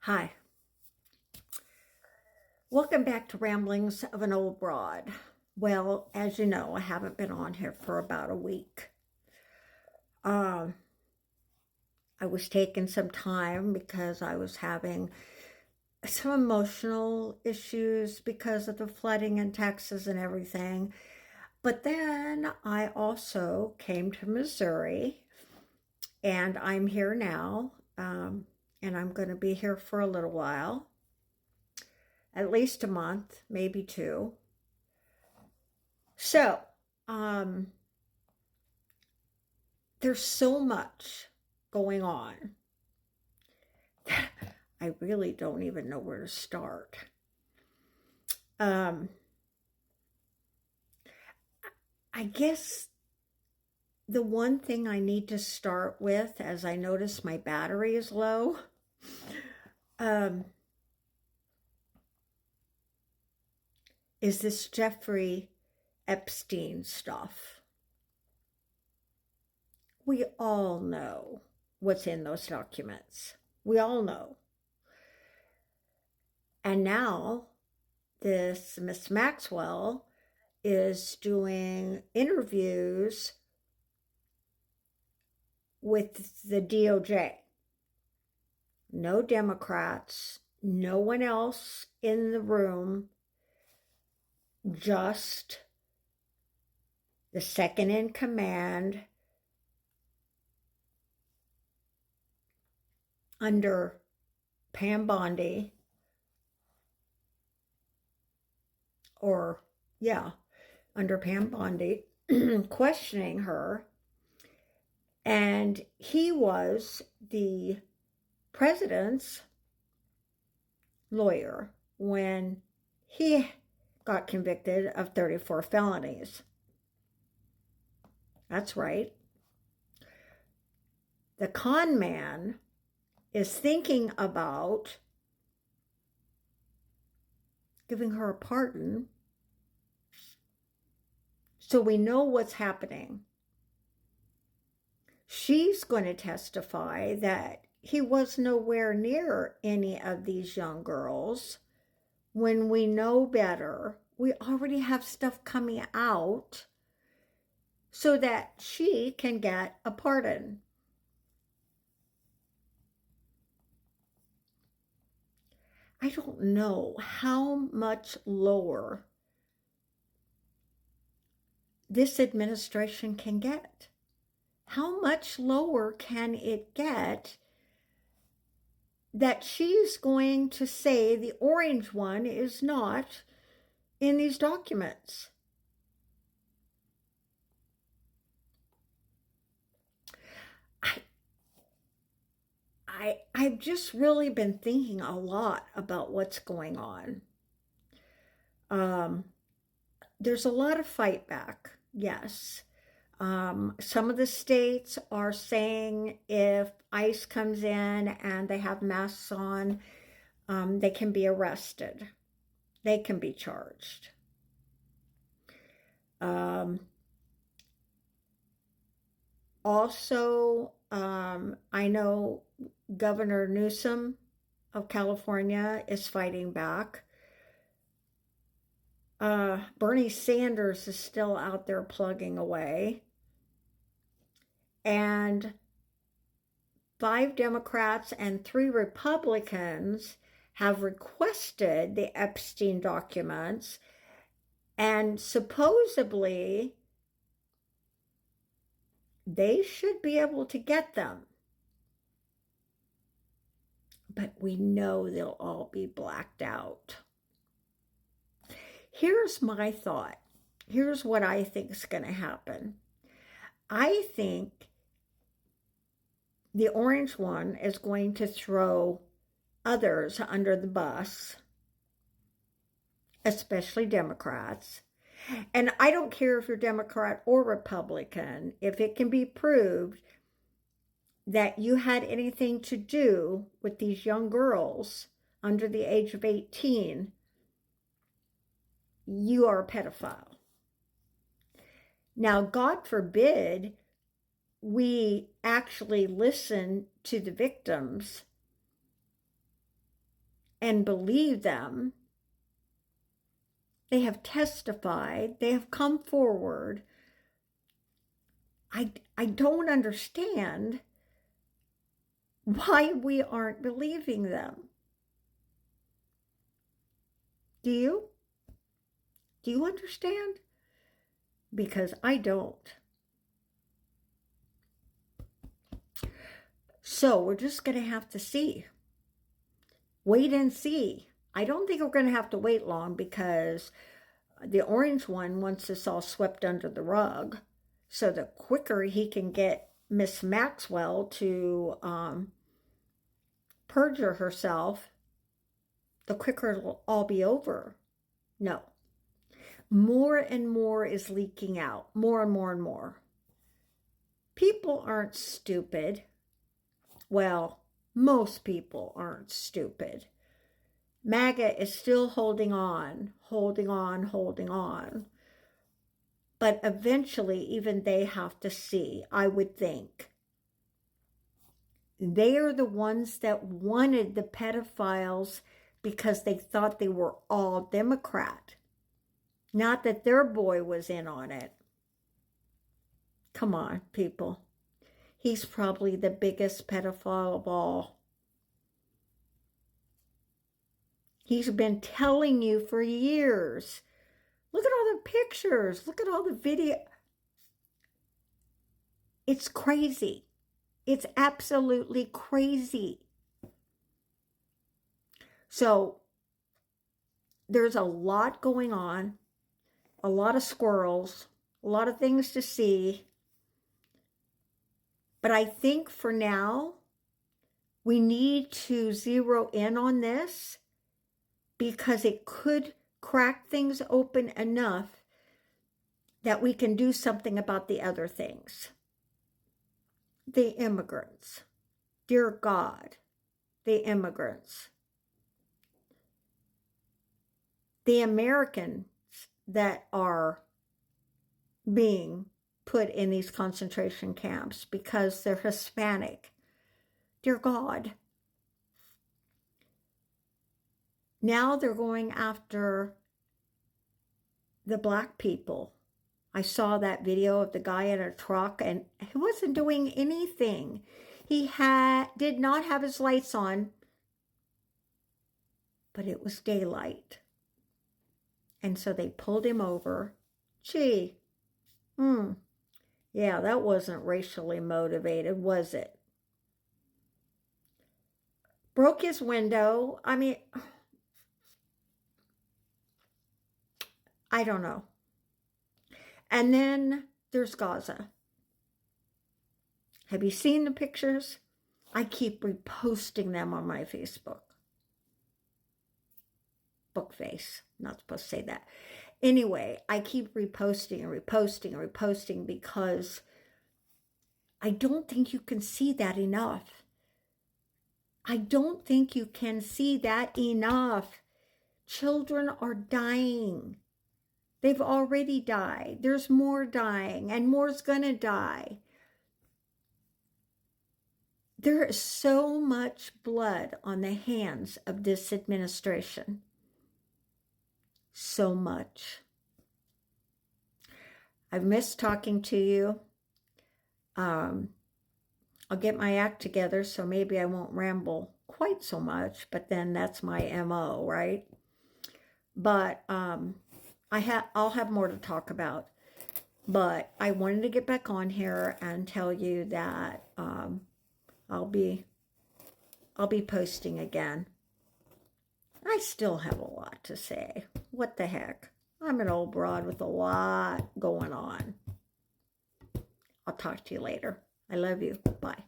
Hi. Welcome back to Ramblings of an Old Broad. Well, as you know, I haven't been on here for about a week. I was taking some time because I was having some emotional issues because of the flooding in Texas and everything. But then I also came to Missouri, and I'm here now, and I'm going to be here for a little while. At least a month, maybe two. So, um, there's so much going on that I really don't even know where to start. Um, I guess the one thing I need to start with, as I notice my battery is low, um, is this Jeffrey Epstein stuff. We all know what's in those documents. We all know. And now this Miss Maxwell is doing interviews with the DOJ. No Democrats, no one else in the room, just the second in command under Pam Bondi, under Pam Bondi, questioning her. And he was the president's lawyer when he got convicted of 34 felonies. That's right. The con man is thinking about giving her a pardon, so we know what's happening. She's going to testify that he was nowhere near any of these young girls. When we know better, we already have stuff coming out so that she can get a pardon. I don't know how much lower this administration can get. How much lower can it get that she's going to say the orange one is not in these documents? I've just really been thinking a lot about what's going on. There's a lot of fight back, yes. Some of the states are saying if ICE comes in and they have masks on, they can be arrested. They can be charged. Also, I know Governor Newsom of California is fighting back. Bernie Sanders is still out there plugging away. And 5 Democrats and 3 Republicans have requested the Epstein documents, and supposedly they should be able to get them. But we know they'll all be blacked out. Here's my thought. Here's what I think is going to happen. I think the orange one is going to throw others under the bus, especially Democrats. And I don't care if you're Democrat or Republican, if it can be proved that you had anything to do with these young girls under the age of 18, you are a pedophile. Now, God forbid we actually listen to the victims and believe them. They have testified. They have come forward. I don't understand why we aren't believing them. Do you? Do you understand? Because I don't. So we're just going to have to see. Wait and see. I don't think we're going to have to wait long because the orange one wants this all swept under the rug. So the quicker he can get Miss Maxwell to perjure herself, the quicker it'll all be over. No. More and more is leaking out. More and more and more. People aren't stupid. Well, most people aren't stupid. MAGA is still holding on, holding on, holding on. But eventually, even they have to see, I would think. They are the ones that wanted the pedophiles because they thought they were all Democrat. Not that their boy was in on it. Come on, people. He's probably the biggest pedophile of all. He's been telling you for years. Look at all the pictures. Look at all the video. It's crazy. It's absolutely crazy. So there's a lot going on, a lot of squirrels, a lot of things to see. But I think for now, we need to zero in on this because it could crack things open enough that we can do something about the other things. The immigrants. Dear God, the immigrants. The Americans that are being put in these concentration camps because they're Hispanic. Dear God. Now they're going after the black people. I saw that video of the guy in a truck and he wasn't doing anything. He did not have his lights on, but it was daylight. And so they pulled him over. Gee, yeah, that wasn't racially motivated, was it? Broke his window. I mean, I don't know. And then there's Gaza. Have you seen the pictures? I keep reposting them on my Facebook. Bookface. Not supposed to say that. Anyway, I keep reposting and reposting and reposting because I don't think you can see that enough. I don't think you can see that enough. Children are dying. They've already died. There's more dying, and more's gonna die. There is so much blood on the hands of this administration. So much. I've missed talking to you. I'll get my act together, so maybe I won't ramble quite so much, but then that's my MO, right? But I'll have more to talk about. But I wanted to get back on here and tell you that I'll be posting again. I still have a lot to say. What the heck? I'm an old broad with a lot going on. I'll talk to you later. I love you. Bye.